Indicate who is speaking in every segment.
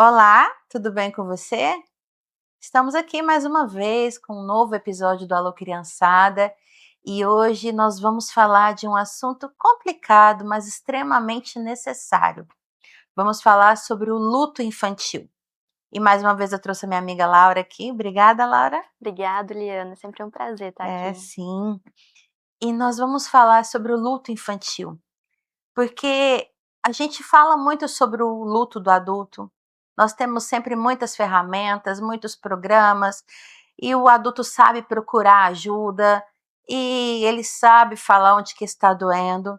Speaker 1: Olá, tudo bem com você? Estamos aqui mais uma vez com um novo episódio do Alô Criançada e hoje nós vamos falar de um assunto complicado, mas extremamente necessário. Vamos falar sobre o luto infantil. E mais uma vez eu trouxe a minha amiga Laura aqui. Obrigada, Laura.
Speaker 2: Obrigada, Liana. É sempre um prazer estar
Speaker 1: É,
Speaker 2: aqui.
Speaker 1: sim. E nós vamos falar sobre o luto infantil. Porque a gente fala muito sobre o luto do adulto. Nós temos sempre muitas ferramentas, muitos programas, e o adulto sabe procurar ajuda, e ele sabe falar onde que está doendo,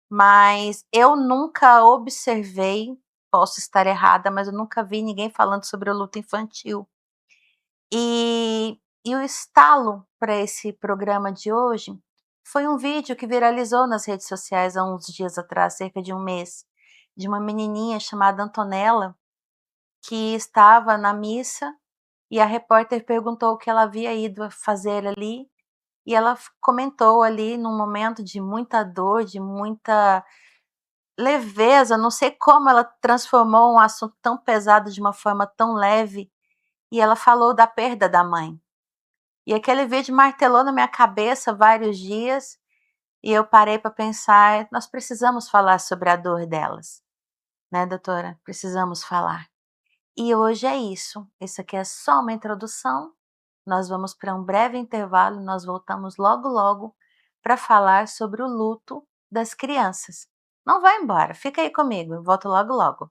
Speaker 1: mas eu nunca observei, posso estar errada, mas eu nunca vi ninguém falando sobre o luto infantil. E o estalo para esse programa de hoje foi um vídeo que viralizou nas redes sociais há uns dias atrás, cerca de um mês, de uma menininha chamada Antonella, que estava na missa e a repórter perguntou o que ela havia ido fazer ali, e ela comentou ali num momento de muita dor, de muita leveza, não sei como ela transformou um assunto tão pesado de uma forma tão leve, e ela falou da perda da mãe. E aquele vídeo martelou na minha cabeça vários dias, e eu parei para pensar: nós precisamos falar sobre a dor delas, né, doutora? Precisamos falar. E hoje é isso. Isso aqui é só uma introdução. Nós vamos para um breve intervalo e nós voltamos logo logo para falar sobre o luto das crianças. Não vai embora, fica aí comigo, eu volto logo logo.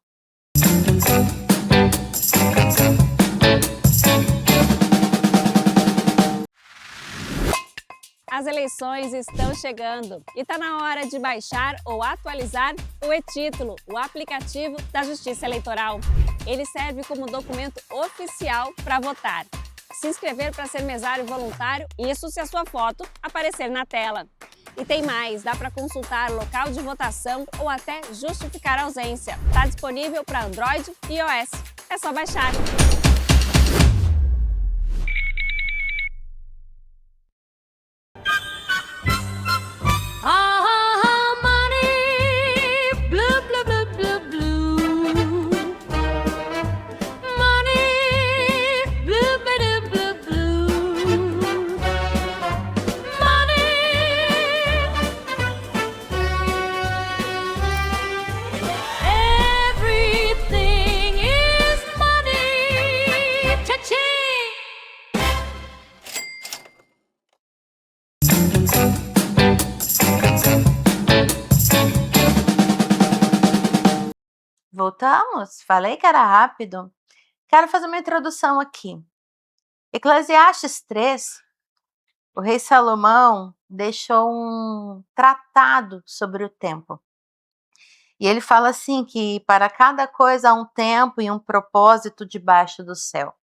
Speaker 3: As eleições estão chegando e está na hora de baixar ou atualizar o e-Título, o aplicativo da Justiça Eleitoral. Ele serve como documento oficial para votar. Se inscrever para ser mesário voluntário, isso se a sua foto aparecer na tela. E tem mais, dá para consultar local de votação ou até justificar a ausência. Está disponível para Android e iOS. É só baixar.
Speaker 1: Voltamos? Falei que era rápido. Quero fazer uma introdução aqui. Eclesiastes 3, o rei Salomão deixou um tratado sobre o tempo. E ele fala assim que para cada coisa há um tempo e um propósito debaixo do céu.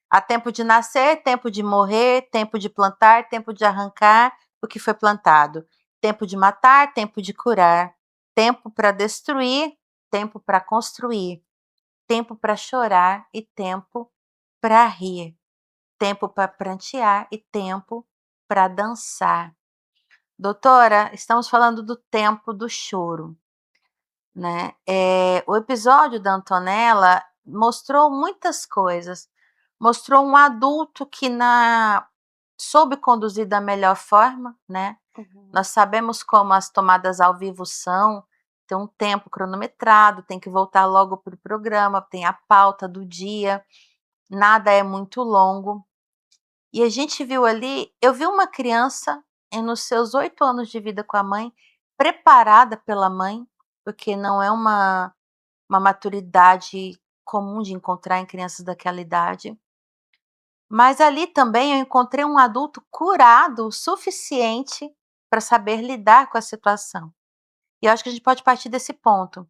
Speaker 1: Há tempo de nascer, tempo de morrer, tempo de plantar, tempo de arrancar o que foi plantado, tempo de matar, tempo de curar, tempo para destruir, tempo para construir, tempo para chorar e tempo para rir, tempo para prantear e tempo para dançar. Doutora, estamos falando do tempo do choro, né? O episódio da Antonella mostrou muitas coisas. Mostrou um adulto que soube conduzir da melhor forma, né? Nós sabemos como as tomadas ao vivo são, tem um tempo cronometrado, tem que voltar logo para o programa, tem a pauta do dia, nada é muito longo. E a gente viu ali, eu vi uma criança nos seus 8 anos de vida com a mãe, preparada pela mãe, porque não é uma maturidade comum de encontrar em crianças daquela idade. Mas ali também eu encontrei um adulto curado o suficiente para saber lidar com a situação. E eu acho que a gente pode partir desse ponto.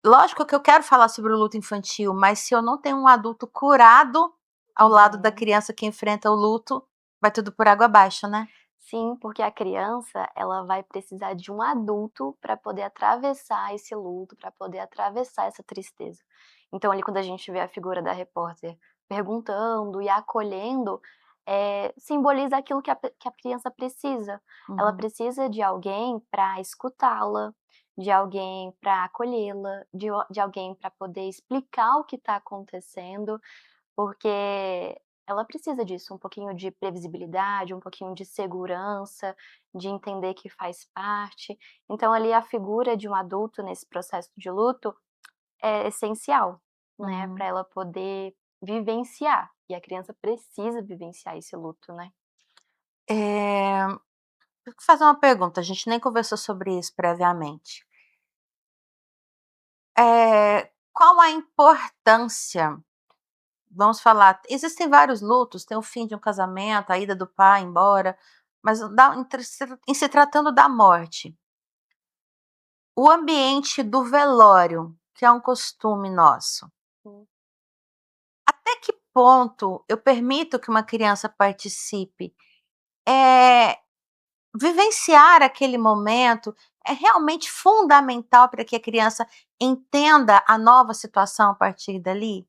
Speaker 1: Lógico que eu quero falar sobre o luto infantil, mas se eu não tenho um adulto curado ao lado da criança que enfrenta o luto, vai tudo por água abaixo, né?
Speaker 2: Sim, porque a criança, ela vai precisar de um adulto para poder atravessar esse luto, para poder atravessar essa tristeza. Então, ali, quando a gente vê a figura da repórter perguntando e acolhendo, simboliza aquilo que a criança precisa. Ela
Speaker 1: Uhum.
Speaker 2: precisa de alguém para escutá-la, de alguém para acolhê-la, de alguém para poder explicar o que está acontecendo, porque ela precisa disso, um pouquinho de previsibilidade, um pouquinho de segurança, de entender que faz parte. Então ali a figura de um adulto nesse processo de luto é essencial, né, para
Speaker 1: Uhum.
Speaker 2: ela poder vivenciar, e a criança precisa vivenciar esse luto, né.
Speaker 1: Deixa eu fazer uma pergunta, a gente nem conversou sobre isso previamente. Qual a importância, vamos falar, existem vários lutos, tem o fim de um casamento, a ida do pai embora, mas em se tratando da morte, o ambiente do velório, que é um costume nosso,
Speaker 2: Hum.
Speaker 1: até que ponto eu permito que uma criança participe? Eh, Vivenciar aquele momento é realmente fundamental para que a criança entenda a nova situação a partir dali?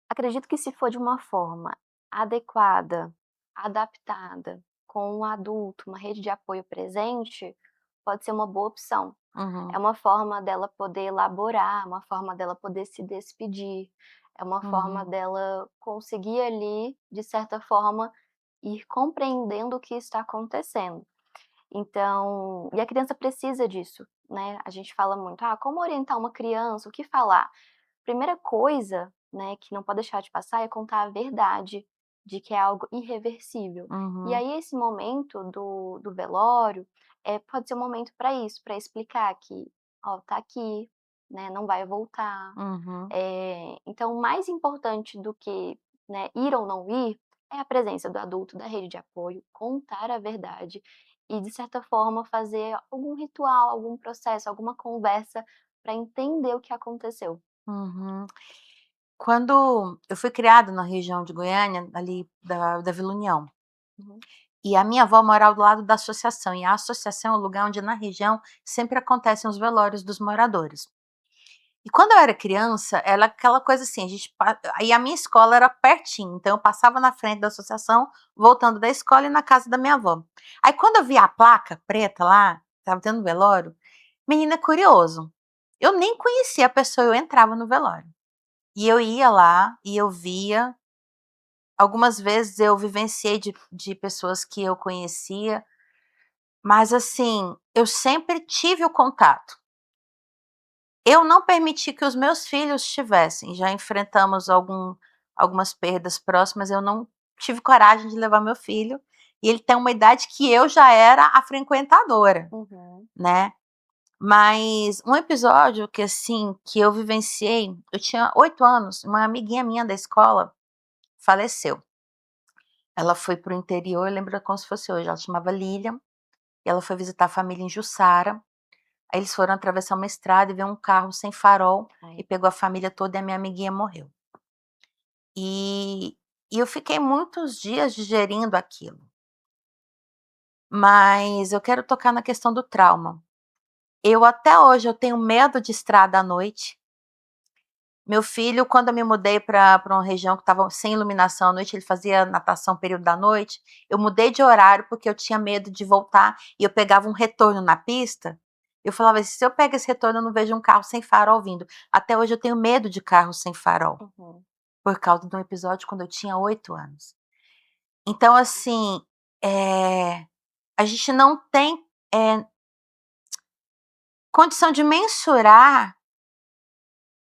Speaker 2: Acredito que se for de uma forma adequada, adaptada, com um adulto, uma rede de apoio presente, pode ser uma boa opção. É
Speaker 1: Uhum,
Speaker 2: uma forma dela poder elaborar, uma forma dela poder se despedir, é uma forma
Speaker 1: uhum,
Speaker 2: dela conseguir ali, de certa forma, ir compreendendo o que está acontecendo. Então, e a criança precisa disso, né? A gente fala muito: "Ah, como orientar uma criança? O que falar?". Primeira coisa, né, que não pode deixar de passar é contar a verdade, de que é algo irreversível. E
Speaker 1: uhum,
Speaker 2: aí esse momento do velório, pode ser um momento para isso, para explicar que: "Ó, tá aqui, né, não vai voltar".
Speaker 1: uhum,
Speaker 2: Então mais importante do que, né, ir ou não ir, é a presença do adulto, da rede de apoio, contar a verdade e de certa forma fazer algum ritual, algum processo, alguma conversa para entender o que aconteceu.
Speaker 1: uhum. Quando eu fui criada na região de Goiânia, ali da Vila União,
Speaker 2: Uhum.
Speaker 1: e a minha avó morava do lado da associação, e a associação é o lugar onde na região sempre acontecem os velórios dos moradores. E quando eu era criança, era aquela coisa assim, a gente aí a minha escola era pertinho, então eu passava na frente da associação, voltando da escola e na casa da minha avó. Aí quando eu via a placa preta lá, estava tendo velório, menina, é curioso, eu nem conhecia a pessoa, eu entrava no velório. E eu ia lá e eu via, algumas vezes eu vivenciei de pessoas que eu conhecia, mas assim, eu sempre tive o contato. Eu não permiti que os meus filhos tivessem, já enfrentamos algumas perdas próximas, eu não tive coragem de levar meu filho, e ele tem uma idade que eu já era a frequentadora,
Speaker 2: Uhum.
Speaker 1: né. Mas um episódio que, assim, que eu vivenciei, eu tinha 8 anos, uma amiguinha minha da escola faleceu. Ela foi para o interior, eu lembro como se fosse hoje, ela chamava Lilian, e ela foi visitar a família em Jussara. Aí eles foram atravessar uma estrada e veio um carro sem farol e
Speaker 2: Ai.
Speaker 1: pegou a família toda e a minha amiguinha morreu. E e eu fiquei muitos dias digerindo aquilo. Mas eu quero tocar na questão do trauma. Eu até hoje eu tenho medo de estrada à noite. Meu filho, quando eu me mudei para uma região que estava sem iluminação à noite, ele fazia natação período da noite, eu mudei de horário, porque eu tinha medo de voltar e eu pegava um retorno na pista, eu falava assim: "Se eu pego esse retorno, eu não vejo um carro sem farol vindo". Até hoje eu tenho medo de carro sem farol,
Speaker 2: Uhum.
Speaker 1: por causa de um episódio quando eu tinha 8 anos. Então assim, a gente não tem, eh, condição de mensurar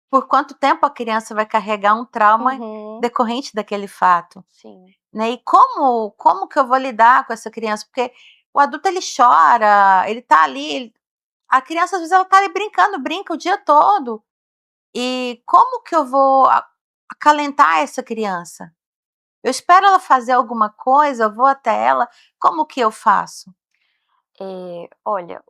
Speaker 1: por quanto tempo a criança vai carregar um trauma
Speaker 2: Uhum.
Speaker 1: decorrente daquele fato.
Speaker 2: Sim.
Speaker 1: Né, e como que eu vou lidar com essa criança? Porque o adulto ele chora, ele tá ali, a criança às vezes ela tá ali brincando, brinca o dia todo, e como que eu vou acalentar essa criança? Eu espero ela fazer alguma coisa, eu vou até ela, como que eu faço?
Speaker 2: Olha,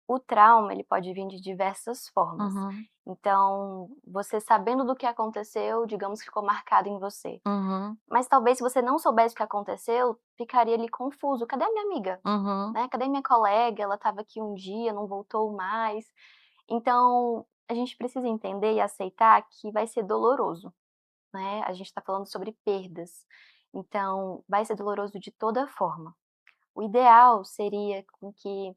Speaker 2: o trauma ele pode vir de diversas formas.
Speaker 1: Uhum,
Speaker 2: Então, você sabendo do que aconteceu, digamos que ficou marcado em você.
Speaker 1: uhum,
Speaker 2: Mas talvez se você não soubesse o que aconteceu, ficaria ali confuso: "Cadê a minha amiga?",
Speaker 1: uhum,
Speaker 2: né, "Cadê minha colega? Ela estava aqui um dia, não voltou mais". Então, a gente precisa entender e aceitar que vai ser doloroso, né, a gente está falando sobre perdas. Então, vai ser doloroso de toda forma. O ideal seria com que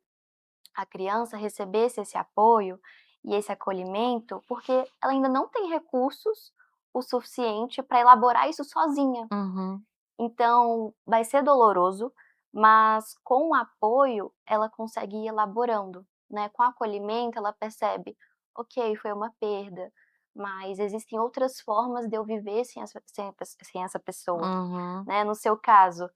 Speaker 2: a criança recebesse esse apoio e esse acolhimento, porque ela ainda não tem recursos o suficiente para elaborar isso sozinha.
Speaker 1: Uhum.
Speaker 2: Então, vai ser doloroso, mas com o apoio ela consegue ir elaborando, né. Com o acolhimento ela percebe: "Ok, foi uma perda, mas existem outras formas de eu viver sem essa pessoa",
Speaker 1: Uhum.
Speaker 2: né. No seu caso,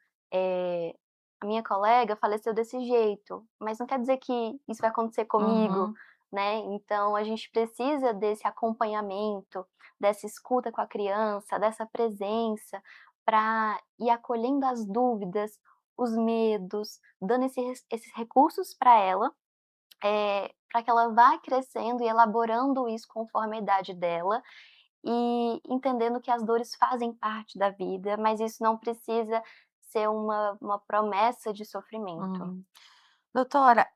Speaker 2: a minha colega faleceu desse jeito, mas não quer dizer que isso vai acontecer comigo,
Speaker 1: Uhum.
Speaker 2: né. Então a gente precisa desse acompanhamento, dessa escuta com a criança, dessa presença, para ir acolhendo as dúvidas, os medos, dando esses recursos para ela, para que ela vá crescendo e elaborando isso conforme a idade dela, e entendendo que as dores fazem parte da vida, mas isso não precisa ser uma promessa de sofrimento.
Speaker 1: Uhum. Doutora,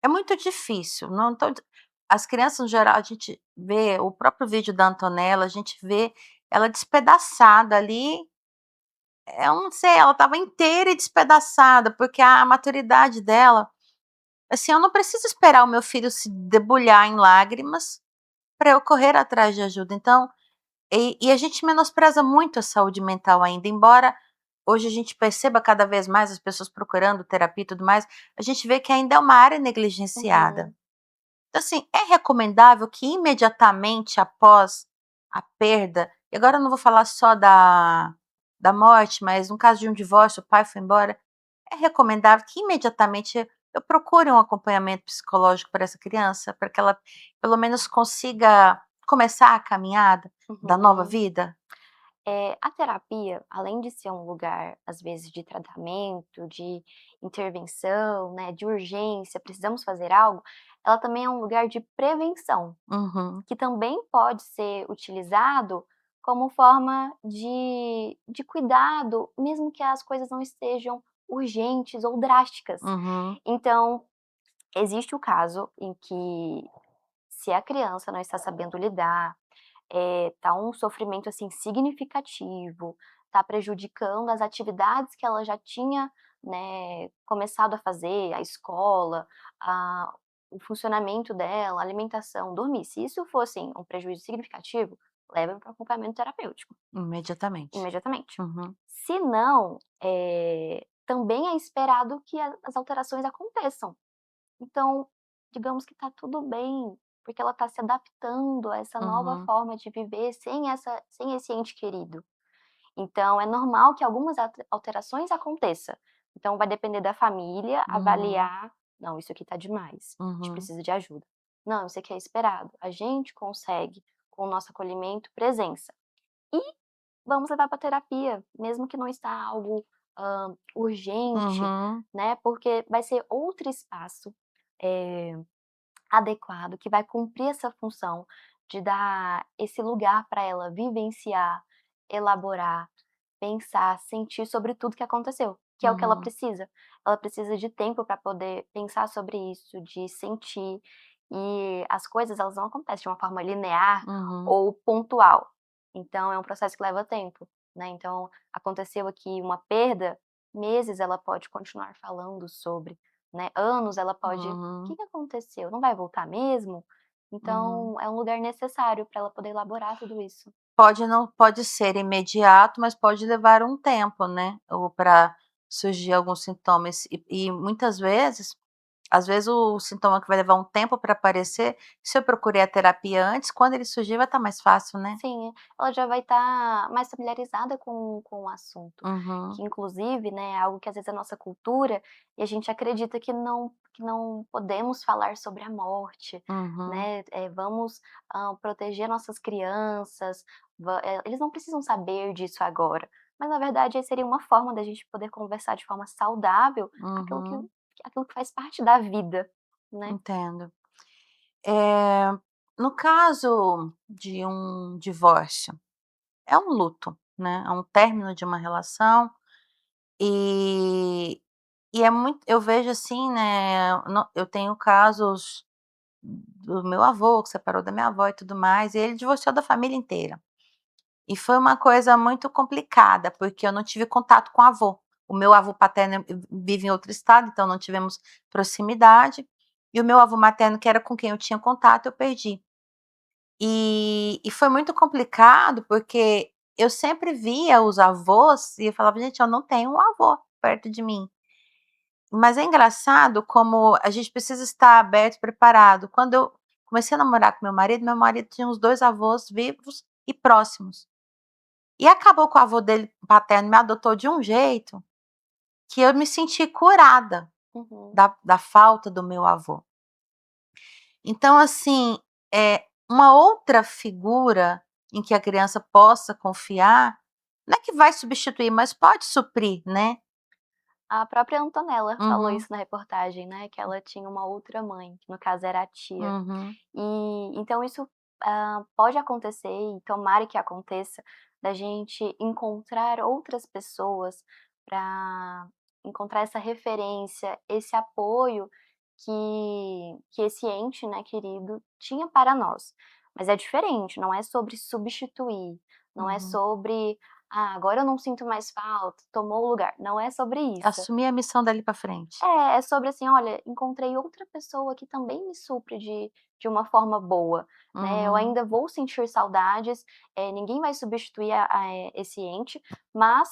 Speaker 1: é muito difícil, não tô di as crianças no geral, a gente vê o próprio vídeo da Antonella, a gente vê ela despedaçada ali, eu não sei, ela estava inteira e despedaçada, porque a maturidade dela, assim, eu não preciso esperar o meu filho se debulhar em lágrimas para eu correr atrás de ajuda, então a gente menospreza muito a saúde mental ainda, embora hoje a gente perceba cada vez mais as pessoas procurando terapia e tudo mais, a gente vê que ainda é uma área negligenciada.
Speaker 2: Uhum.
Speaker 1: Então, assim, é recomendável que imediatamente após a perda, e agora eu não vou falar só da morte, mas no caso de um divórcio, o pai foi embora, é recomendável que imediatamente eu procure um acompanhamento psicológico para essa criança, para que ela pelo menos consiga começar a caminhada da nova
Speaker 2: Uhum.
Speaker 1: vida?
Speaker 2: A terapia, além de ser um lugar, às vezes, de tratamento, de intervenção, né, de urgência, precisamos fazer algo, ela também é um lugar de prevenção,
Speaker 1: Uhum,
Speaker 2: que também pode ser utilizado como forma de cuidado, mesmo que as coisas não estejam urgentes ou drásticas.
Speaker 1: uhum,
Speaker 2: Então, existe o caso em que, se a criança não está sabendo lidar, tá um sofrimento, assim, significativo, tá prejudicando as atividades que ela já tinha, né, começado a fazer, a escola, a o funcionamento dela, a alimentação, dormir. Se isso for, assim, um prejuízo significativo, leva para acompanhamento terapêutico,
Speaker 1: imediatamente.
Speaker 2: imediatamente.
Speaker 1: Uhum,
Speaker 2: Se não, também é esperado que as alterações aconteçam. Então, digamos que tá tudo bem, porque ela tá se adaptando a essa nova
Speaker 1: uhum,
Speaker 2: forma de viver sem esse ente querido. Então é normal que algumas alterações aconteça. Então vai depender da família
Speaker 1: uhum,
Speaker 2: avaliar: "Não, isso aqui tá demais, a gente
Speaker 1: uhum,
Speaker 2: precisa de ajuda. Não, isso aqui é esperado, a gente consegue, com o nosso acolhimento, presença". E vamos levar para terapia, mesmo que não está algo, urgente,
Speaker 1: uhum,
Speaker 2: né, porque vai ser outro espaço, eh adequado, que vai cumprir essa função de dar esse lugar para ela vivenciar, elaborar, pensar, sentir sobre tudo que aconteceu, que é o que ela
Speaker 1: uhum,
Speaker 2: precisa. Ela precisa de tempo para poder pensar sobre isso, de sentir, e as coisas elas não acontecem de uma forma linear
Speaker 1: uhum,
Speaker 2: ou pontual. Então é um processo que leva tempo, né. Então, aconteceu aqui uma perda, meses ela pode continuar falando sobre, né, anos ela pode: "O
Speaker 1: uhum,
Speaker 2: que que aconteceu? Não vai voltar mesmo?".
Speaker 1: uhum.
Speaker 2: Então é um lugar necessário para ela poder elaborar tudo isso.
Speaker 1: Pode ser imediato, mas pode levar um tempo, né, ou para surgir alguns sintomas e muitas vezes, às vezes o sintoma que vai levar um tempo para aparecer, se eu procurei a terapia antes, quando ele surgir vai estar mais fácil, né.
Speaker 2: Sim, ela já vai estar mais familiarizada com o assunto,
Speaker 1: Uhum,
Speaker 2: que inclusive, né, é algo que às vezes é a nossa cultura, e a gente acredita que não podemos falar sobre a morte,
Speaker 1: uhum,
Speaker 2: né, vamos, proteger nossas crianças, eles não precisam saber disso agora, mas na verdade seria uma forma da gente poder conversar de forma saudável
Speaker 1: uhum,
Speaker 2: aquilo que faz parte da vida, né.
Speaker 1: entendo. Eh, no caso de um divórcio, é um luto, né, é um término de uma relação. E é muito, eu vejo assim, né, eu tenho casos do meu avô que separou da minha avó e tudo mais, e ele divorciou da família inteira. E foi uma coisa muito complicada, porque eu não tive contato com o avô. O meu avô paterno vive em outro estado, então não tivemos proximidade. E o meu avô materno, que era com quem eu tinha contato, eu perdi. E foi muito complicado, porque eu sempre via os avós e eu falava: "Gente, eu não tenho um avô perto de mim". Mas é engraçado como a gente precisa estar aberto e preparado. Quando eu comecei a namorar com meu marido tinha uns 2 avós vivos e próximos. E acabou que o avô dele paterno me adotou de um jeito que eu me senti curada
Speaker 2: Uhum.
Speaker 1: da falta do meu avô. Então, assim, é uma outra figura em que a criança possa confiar, não é que vai substituir, mas pode suprir, né.
Speaker 2: A própria Antonella falou
Speaker 1: Uhum,
Speaker 2: isso na reportagem, né, que ela tinha uma outra mãe, que no caso era a tia.
Speaker 1: uhum,
Speaker 2: E então isso, pode acontecer e tomara que aconteça, da gente encontrar outras pessoas para encontrar essa referência, esse apoio que esse ente, né, querido tinha para nós. Mas é diferente, não é sobre substituir, não é
Speaker 1: uhum.
Speaker 2: sobre: "Ah, agora eu não sinto mais falta, tomou o lugar", não é sobre isso.
Speaker 1: Assumir a missão dali pra frente.
Speaker 2: É sobre assim: "Olha, encontrei outra pessoa que também me supre de uma forma boa, né, eu
Speaker 1: Uhum,
Speaker 2: ainda vou sentir saudades, ninguém vai substituir esse ente, mas,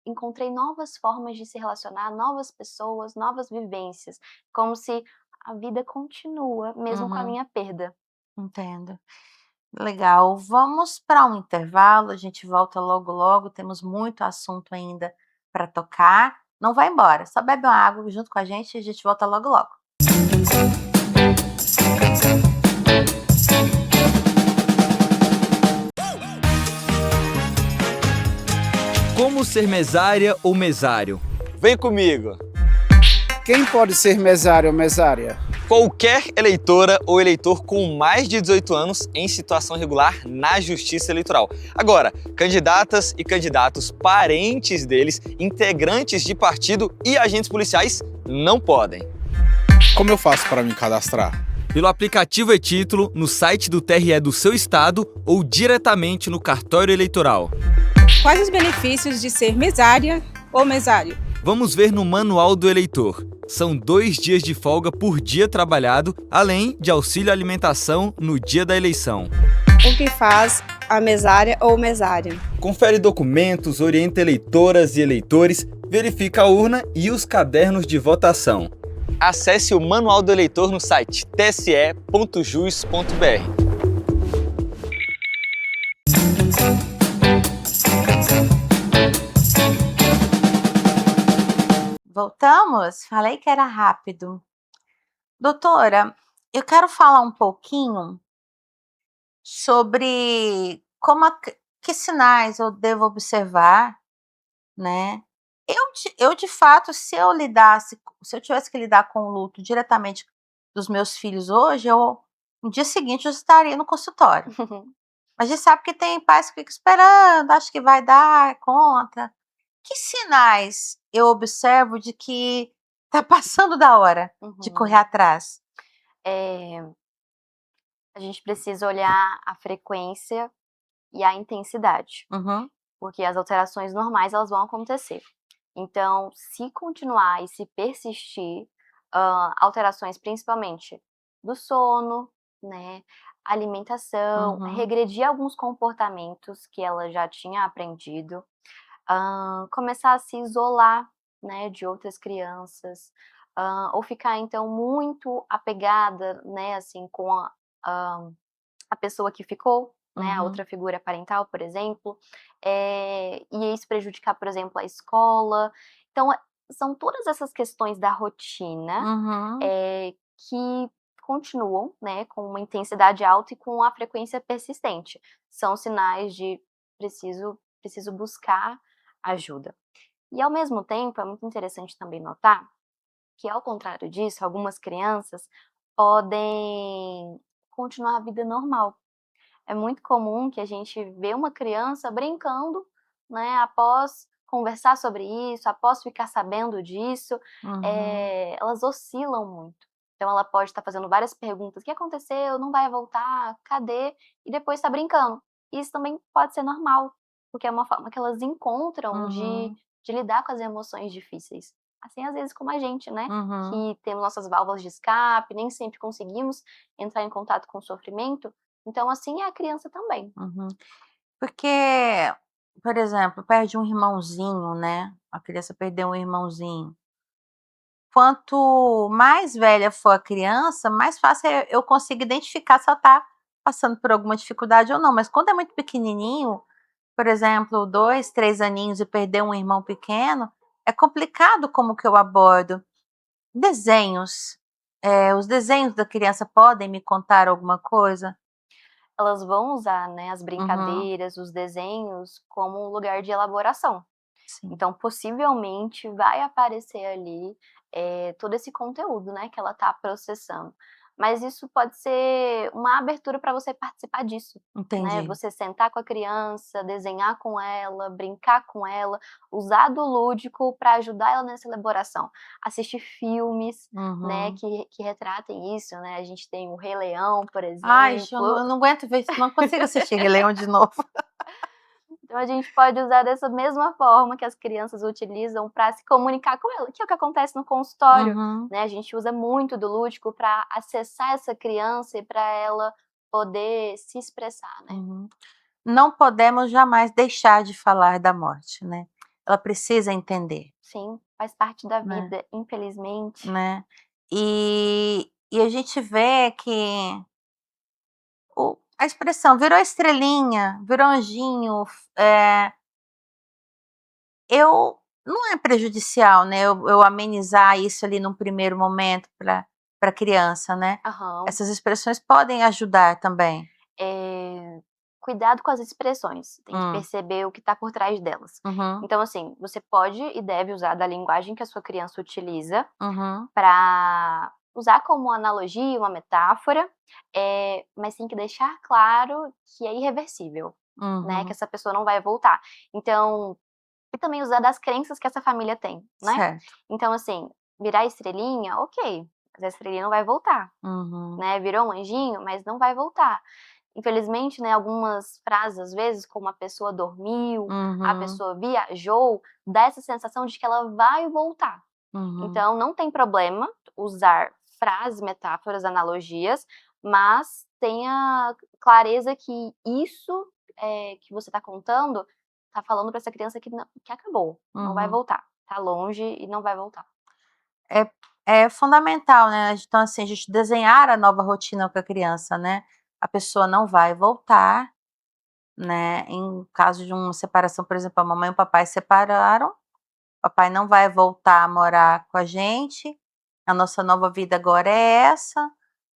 Speaker 2: encontrei novas formas de se relacionar, novas pessoas, novas vivências, como se a vida continua mesmo com a
Speaker 1: uhum,
Speaker 2: minha perda".
Speaker 1: entendo. Legal, vamos para um intervalo, a gente volta logo logo, temos muito assunto ainda para tocar. Não vai embora, só bebe uma água junto com a gente e a gente volta logo logo.
Speaker 4: Como ser mesária ou mesário?
Speaker 5: Vem comigo!
Speaker 6: Quem pode ser mesário ou mesária?
Speaker 5: Qualquer eleitora ou eleitor com mais de 18 anos em situação regular na Justiça Eleitoral. Agora, candidatas e candidatos, parentes deles, integrantes de partido e agentes policiais não podem.
Speaker 6: Como eu faço para me cadastrar?
Speaker 4: Pelo aplicativo e-Título, no site do TRE do seu estado ou diretamente no cartório eleitoral.
Speaker 7: Quais os benefícios de ser mesária ou mesário?
Speaker 4: Vamos ver no Manual do Eleitor. São 2 dias de folga por dia trabalhado, além de auxílio alimentação no dia da eleição.
Speaker 7: O que faz a mesária ou mesário?
Speaker 4: Confere documentos, orienta eleitoras e eleitores, verifica a urna e os cadernos de votação.
Speaker 5: Acesse o Manual do Eleitor no site tse.jus.br.
Speaker 1: Voltamos? Falei que era rápido. Doutora, eu quero falar um pouquinho sobre como que sinais eu devo observar, né. Eu de fato, se eu tivesse que lidar com o luto diretamente dos meus filhos hoje, no dia seguinte eu estaria no consultório. Mas a gente sabe que tem pais que ficam esperando, acho que vai dar conta. Que sinais eu observo de que tá passando da hora de correr
Speaker 2: Uhum.
Speaker 1: atrás?
Speaker 2: Eh, a gente precisa olhar a frequência e a intensidade,
Speaker 1: Uhum,
Speaker 2: porque as alterações normais elas vão acontecer. Então, se continuar e se persistir, alterações principalmente do sono, né, alimentação,
Speaker 1: uhum,
Speaker 2: regredir alguns comportamentos que ela já tinha aprendido, começar a se isolar, né, de outras crianças, ou ficar então muito apegada, né, assim, com a a pessoa que ficou, né, a
Speaker 1: uhum,
Speaker 2: outra figura parental, por exemplo, e isso prejudicar, por exemplo, a escola. Então, são todas essas questões da rotina,
Speaker 1: uhum,
Speaker 2: que continuam, né, com uma intensidade alta e com a frequência persistente. São sinais de preciso buscar ajuda. E ao mesmo tempo, é muito interessante também notar que, ao contrário disso, algumas crianças podem continuar a vida normal. É muito comum que a gente vê uma criança brincando, né, após conversar sobre isso, após ficar sabendo disso,
Speaker 1: uhum,
Speaker 2: elas oscilam muito. Então ela pode estar fazendo várias perguntas: "O que aconteceu? Não vai voltar? Cadê?" E depois está brincando. Isso também pode ser normal, porque é uma forma que elas encontram de
Speaker 1: uhum.
Speaker 2: de lidar com as emoções difíceis. Assim, às vezes, como a gente, né?
Speaker 1: Uhum.
Speaker 2: Que temos nossas válvulas de escape, nem sempre conseguimos entrar em contato com o sofrimento. Então, assim é a criança também.
Speaker 1: Uhum. Porque, por exemplo, perde um irmãozinho, né, a criança perdeu um irmãozinho. Quanto mais velha for a criança, mais fácil eu consigo identificar se ela tá passando por alguma dificuldade ou não, mas quando é muito pequenininho, por exemplo, 2, 3 aninhos e perder um irmão pequeno, é complicado como que eu abordo. Desenhos, os desenhos da criança podem me contar alguma coisa?
Speaker 2: Elas vão usar, né, as
Speaker 1: Uhum,
Speaker 2: brincadeiras, os desenhos como um lugar de elaboração.
Speaker 1: sim,
Speaker 2: Então, possivelmente, vai aparecer ali, todo esse conteúdo, né, que ela está processando. Mas isso pode ser uma abertura para você participar disso, né,
Speaker 1: entendi.
Speaker 2: você sentar com a criança, desenhar com ela, brincar com ela, usar do lúdico para ajudar ela nessa elaboração. Assistir filmes, né,
Speaker 1: Uhum.
Speaker 2: que retratem isso, né, a gente tem o Rei Leão, por
Speaker 1: Ai, eu
Speaker 2: exemplo.
Speaker 1: não aguento ver isso, não consigo assistir Rei Leão de novo.
Speaker 2: Então a gente pode usar dessa mesma forma que as crianças utilizam para se comunicar com ela, que é o que acontece no consultório,
Speaker 1: Uhum,
Speaker 2: né, a gente usa muito do lúdico para acessar essa criança e para ela poder se expressar, né.
Speaker 1: uhum. Não podemos jamais deixar de falar da morte, né. Ela precisa entender,
Speaker 2: Sim, faz parte da
Speaker 1: né,
Speaker 2: vida, infelizmente.
Speaker 1: né. E a gente vê que a expressão virou estrelinha, virou anjinho, eu não é prejudicial, né, eu amenizar isso ali num primeiro momento pra criança, né.
Speaker 2: Aham.
Speaker 1: Essas expressões podem ajudar também.
Speaker 2: Cuidado com as expressões, tem que
Speaker 1: Hum,
Speaker 2: perceber o que está por trás delas.
Speaker 1: uhum,
Speaker 2: Então, assim, você pode e deve usar da linguagem que a sua criança utiliza
Speaker 1: uhum,
Speaker 2: para usar como analogia, uma metáfora, mas tem que deixar claro que é irreversível, né, que
Speaker 1: uhum,
Speaker 2: essa pessoa não vai voltar. Então e também usar das crenças que essa família tem, né.
Speaker 1: certo.
Speaker 2: Então, assim, virar estrelinha, ok, mas a estrelinha não vai voltar,
Speaker 1: Uhum,
Speaker 2: né, virou um anjinho, mas não vai voltar. Infelizmente, né, algumas frases, às vezes, como a pessoa dormiu, a
Speaker 1: uhum,
Speaker 2: pessoa viajou, dá essa sensação de que ela vai voltar.
Speaker 1: uhum,
Speaker 2: Então não tem problema usar frases, metáforas, analogias, mas tenha clareza que isso, que você está contando, está falando para essa criança que acabou, não vai
Speaker 1: uhum.
Speaker 2: voltar, tá longe e não vai voltar.
Speaker 1: É é fundamental, né, então, assim, a gente desenhar a nova rotina com a criança, né. A pessoa não vai voltar, né, em caso de uma separação, por exemplo, a mamãe e o papai separaram, papai não vai voltar a morar com a gente, a nossa nova vida agora é essa,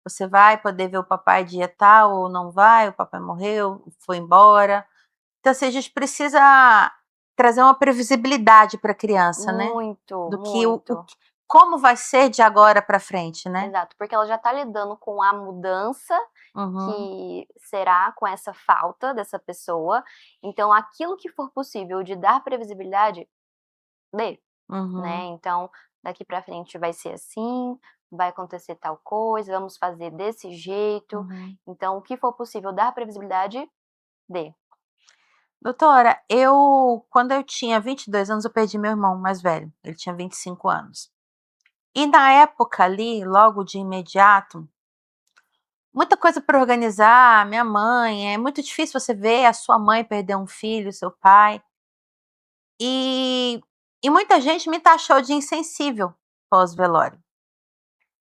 Speaker 1: você vai poder ver o papai dia tal ou não vai, o papai morreu, foi embora. Então, assim, a gente precisa trazer uma previsibilidade para a criança, né,
Speaker 2: Muito,
Speaker 1: do que o
Speaker 2: muito.
Speaker 1: que como vai ser de agora para frente, né.
Speaker 2: Exato, porque ela já está lidando com a mudança
Speaker 1: Uhum,
Speaker 2: que será com essa falta dessa pessoa, então aquilo que for possível de dar previsibilidade, dê. Né,
Speaker 1: uhum,
Speaker 2: então daqui para frente vai ser assim, vai acontecer tal coisa, vamos fazer desse jeito,
Speaker 1: uhum.
Speaker 2: então o que for possível dar previsibilidade, dê.
Speaker 1: Doutora, quando eu tinha 22 anos, eu perdi meu irmão mais velho, ele tinha 25 anos. E na época ali, logo de imediato, muita coisa para organizar, minha mãe, é muito difícil você ver a sua mãe perder um filho, seu pai, e e muita gente me taxou de insensível pós-velório.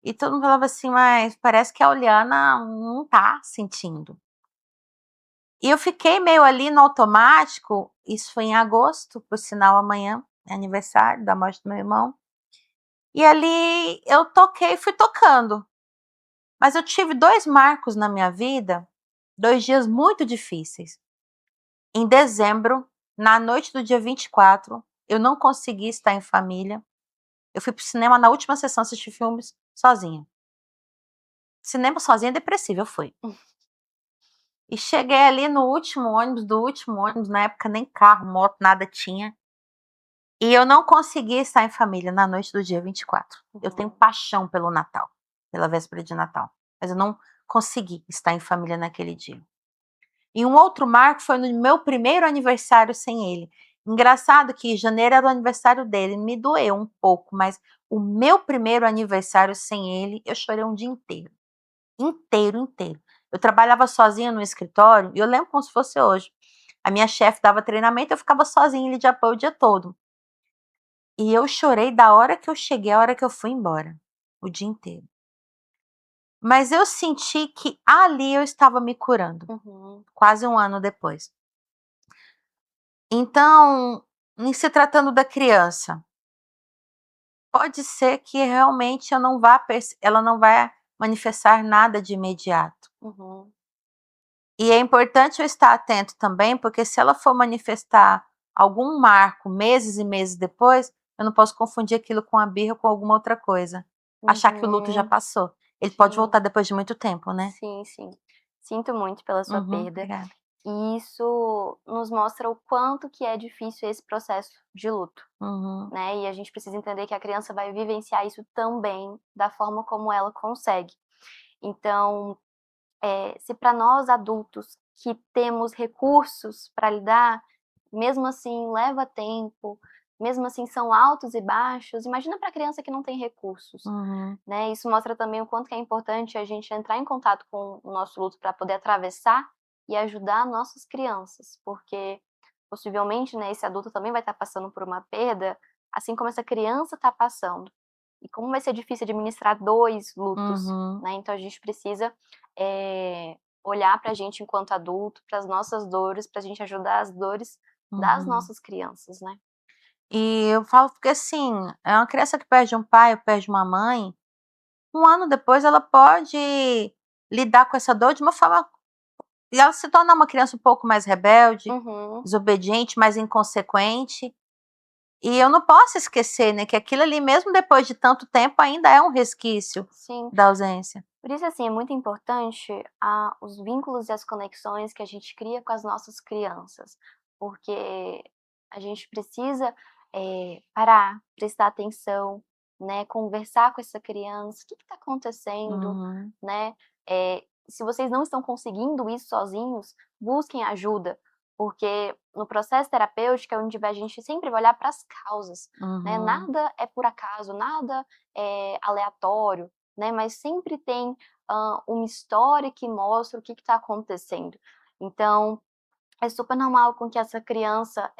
Speaker 1: E todo mundo falava assim: "Mas parece que a Oliana não tá sentindo". E eu fiquei meio ali no automático, isso foi em agosto, por sinal amanhã é aniversário da morte do meu irmão, e ali eu toquei, fui tocando. Mas eu tive 2 marcos na minha vida, 2 dias muito difíceis. Em dezembro, na noite do dia 24, eu não consegui estar em família, eu fui para o cinema na última sessão assistir filmes sozinha. Cinema sozinha é depressivo, eu fui. E cheguei ali no último ônibus do último ônibus, na época nem carro, moto, nada tinha. E eu não consegui estar em família na noite do dia 24. Eu tenho
Speaker 2: Uhum.
Speaker 1: paixão pelo Natal, pela véspera de Natal, mas eu não consegui estar em família naquele dia. E um outro marco foi no meu primeiro aniversário sem ele. Engraçado que janeiro era o aniversário dele, me doeu um pouco, mas o meu primeiro aniversário sem ele, eu chorei um dia inteiro. Inteiro, inteiro. Eu trabalhava sozinha no escritório e eu lembro como se fosse hoje. A minha chefe dava treinamento, eu ficava sozinha em ilha de apoio o dia todo. E eu chorei da hora que eu cheguei à hora que eu fui embora, o dia inteiro. Mas eu senti que ali eu estava me curando,
Speaker 2: Uhum.
Speaker 1: quase 1 ano depois. Então, em se tratando da criança, pode ser que realmente eu não vá ela não vai manifestar nada de imediato.
Speaker 2: Uhum.
Speaker 1: E é importante eu estar atento também, porque se ela for manifestar algum marco meses e meses depois, eu não posso confundir aquilo com a birra ou com alguma outra coisa. Achar que o luto já
Speaker 2: Uhum.
Speaker 1: passou. Ele pode
Speaker 2: Sim.
Speaker 1: voltar depois de muito tempo, né?
Speaker 2: Sim, sim. Sinto muito pela sua
Speaker 1: Uhum,
Speaker 2: perda.
Speaker 1: obrigada.
Speaker 2: E isso nos mostra o quanto que é difícil esse processo de luto,
Speaker 1: Uhum,
Speaker 2: né? E a gente precisa entender que a criança vai vivenciar isso também da forma como ela consegue. Então, se para nós adultos que temos recursos para lidar, mesmo assim leva tempo, mesmo assim são altos e baixos, imagina para a criança que não tem recursos,
Speaker 1: uhum,
Speaker 2: né? Isso mostra também o quanto que é importante a gente entrar em contato com o nosso luto para poder atravessar e ajudar nossas crianças, porque possivelmente, né, esse adulto também vai estar passando por uma perda, assim como essa criança está passando. E como vai ser difícil administrar 2 lutos,
Speaker 1: uhum,
Speaker 2: né, então a gente precisa, olhar para a gente enquanto adulto, para as nossas dores, para a gente ajudar as dores das
Speaker 1: uhum.
Speaker 2: nossas crianças, né.
Speaker 1: E eu falo porque assim, é uma criança que perde um pai ou perde uma mãe, 1 ano depois ela pode lidar com essa dor de uma forma e ela se tornar uma criança um pouco mais rebelde,
Speaker 2: Uhum,
Speaker 1: desobediente, mais inconsequente. E eu não posso esquecer, né, que aquilo ali mesmo depois de tanto tempo ainda é um resquício
Speaker 2: sim.
Speaker 1: da ausência.
Speaker 2: Por isso, assim, é muito importante os vínculos e as conexões que a gente cria com as nossas crianças, porque a gente precisa parar, prestar atenção, né, conversar com essa criança, o que está acontecendo,
Speaker 1: Uhum,
Speaker 2: né? Se vocês não estão conseguindo isso sozinhos, busquem ajuda, porque no processo terapêutico é onde a gente sempre vai olhar para as causas, né?
Speaker 1: uhum,
Speaker 2: Nada é por acaso, nada é aleatório, né, mas sempre tem, uma história que mostra o que está acontecendo. Então, é super normal com que essa criança,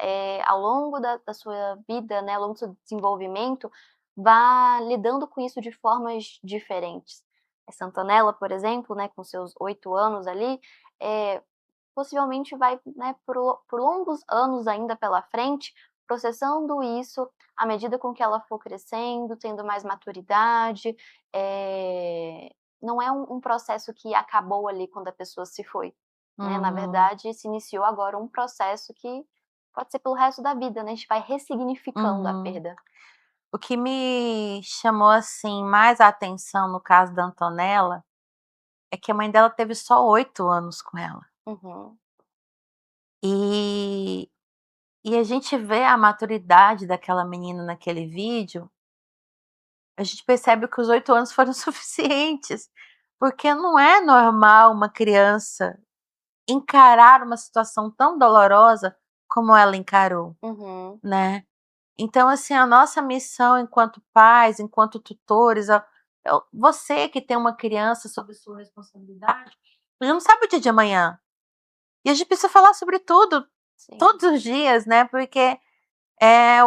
Speaker 2: ao longo da sua vida, né, ao longo do seu desenvolvimento, vá lidando com isso de formas diferentes. Essa Antonella, por exemplo, né, com seus 8 anos ali, possivelmente vai, né, por longos anos ainda pela frente, processando isso à medida com que ela for crescendo, tendo mais maturidade, não é um processo que acabou ali quando a pessoa se foi, né, na
Speaker 1: uhum,
Speaker 2: verdade se iniciou agora um processo que pode ser pelo resto da vida, né, a gente vai ressignificando a
Speaker 1: uhum.
Speaker 2: perda.
Speaker 1: O que me chamou, assim, mais a atenção no caso da Antonella, é que a mãe dela teve só 8 anos com ela.
Speaker 2: Uhum,
Speaker 1: E e a gente vê a maturidade daquela menina naquele vídeo, a gente percebe que os 8 anos foram suficientes, porque não é normal uma criança encarar uma situação tão dolorosa como ela encarou,
Speaker 2: uhum,
Speaker 1: né. Então, assim, a nossa missão enquanto pais, enquanto tutores, você que tem uma criança sob sua responsabilidade, a gente não sabe o dia de amanhã, e a gente precisa falar sobre tudo,
Speaker 2: sim,
Speaker 1: todos os dias, né, porque,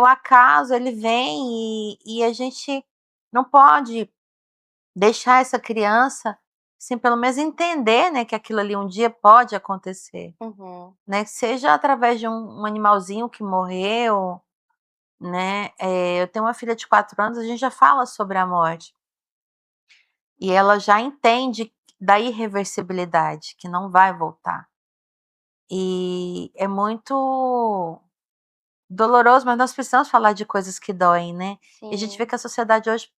Speaker 1: o acaso ele vem e a gente não pode deixar essa criança, assim, pelo menos entender, né, que aquilo ali um dia pode acontecer,
Speaker 2: uhum,
Speaker 1: né, seja através de um animalzinho que morreu, né, eu tenho uma filha de 4 anos, a gente já fala sobre a morte, e ela já entende da irreversibilidade, que não vai voltar. E é muito doloroso, mas nós precisamos falar de coisas que doem, né. E a gente vê
Speaker 2: sim,
Speaker 1: que a sociedade hoje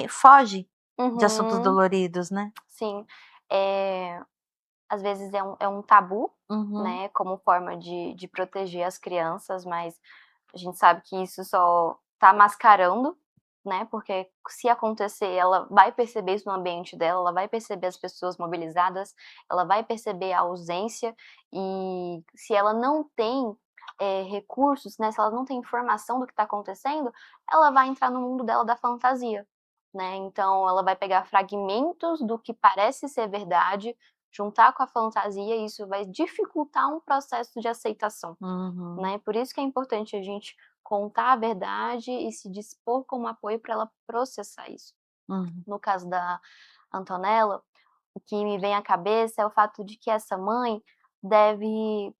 Speaker 1: foge de assuntos
Speaker 2: uhum,
Speaker 1: doloridos, né.
Speaker 2: sim. Eh Às vezes é um tabu,
Speaker 1: Uhum,
Speaker 2: né, como forma de proteger as crianças, mas a gente sabe que isso só tá mascarando, né, porque se acontecer, ela vai perceber isso no ambiente dela, ela vai perceber as pessoas mobilizadas, ela vai perceber a ausência, e se ela não tem recursos, né, se ela não tem informação do que está acontecendo, ela vai entrar no mundo dela da fantasia, né? Então ela vai pegar fragmentos do que parece ser verdade, juntar com a fantasia, e isso vai dificultar um processo de aceitação,
Speaker 1: Uhum.
Speaker 2: né? Por isso que é importante a gente contar a verdade e se dispor como apoio para ela processar isso.
Speaker 1: Uhum.
Speaker 2: No caso da Antonella, o que me vem à cabeça é o fato de que essa mãe deve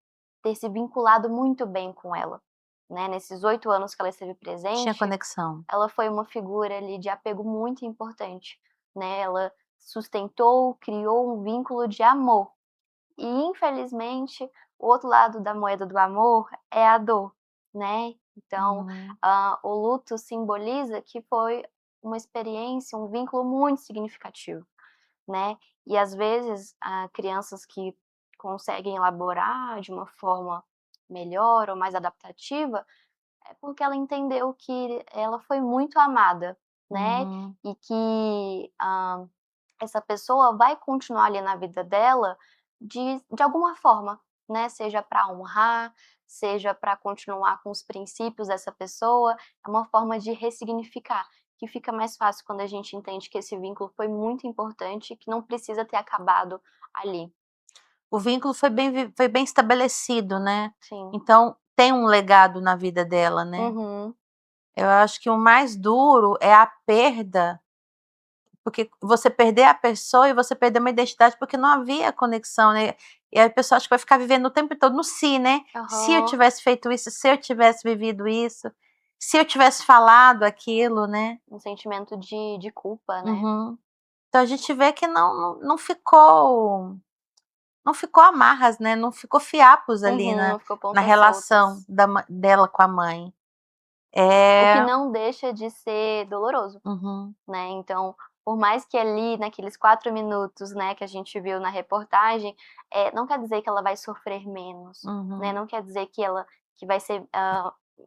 Speaker 2: ter se vinculado muito bem com ela, né? Nesses 8 anos que ela esteve
Speaker 1: Tinha
Speaker 2: presente,
Speaker 1: conexão.
Speaker 2: ela foi uma figura ali de apego muito importante, né? Ela sustentou, criou um vínculo de amor. E infelizmente, o outro lado da moeda do amor é a dor, né? Então,
Speaker 1: Uhum.
Speaker 2: o luto simboliza que foi uma experiência, um vínculo muito significativo, né? E às vezes, crianças que conseguem elaborar de uma forma melhor ou mais adaptativa, é porque ela entendeu que ela foi muito amada, né?
Speaker 1: Uhum.
Speaker 2: E que essa pessoa vai continuar ali na vida dela de alguma forma, né? Seja para honrar, seja para continuar com os princípios dessa pessoa, é uma forma de ressignificar, que fica mais fácil quando a gente entende que esse vínculo foi muito importante e que não precisa ter acabado ali.
Speaker 1: O vínculo foi bem estabelecido, né.
Speaker 2: Sim.
Speaker 1: Então tem um legado na vida dela, né.
Speaker 2: Uhum.
Speaker 1: Eu acho que o mais duro é a perda, porque você perder a pessoa e você perder uma identidade, porque não havia conexão, né. E aí a pessoa acha que vai ficar vivendo o tempo todo no "se", né. "Se eu
Speaker 2: Aham.
Speaker 1: tivesse feito isso, se eu tivesse vivido isso, se eu tivesse falado aquilo", né.
Speaker 2: Um sentimento de culpa, né.
Speaker 1: Uhum. Então a gente vê que não ficou amarras, né, não ficou fiapos ali
Speaker 2: Uhum, não ficou
Speaker 1: na
Speaker 2: pontas
Speaker 1: relação
Speaker 2: soltas.
Speaker 1: dela com a mãe.
Speaker 2: O que
Speaker 1: É.
Speaker 2: não deixa de ser doloroso,
Speaker 1: Uhum.
Speaker 2: né, então, por mais que ali naqueles 4 minutos, né, que a gente viu na reportagem, não quer dizer que ela vai sofrer menos, né,
Speaker 1: Uhum.
Speaker 2: não quer dizer que vai ser,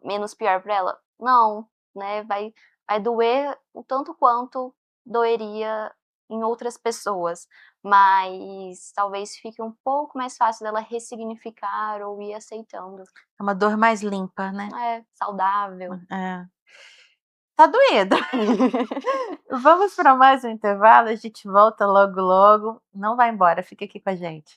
Speaker 2: menos pior para ela. Não, né, vai doer o tanto quanto doeria em outras pessoas, mas talvez fique um pouco mais fácil dela ressignificar ou ir aceitando.
Speaker 1: É uma dor mais limpa, né.
Speaker 2: É, saudável.
Speaker 1: É. Tá doído. Vamos para mais um intervalo, a gente volta logo, logo. Não vai embora, fica aqui com a gente.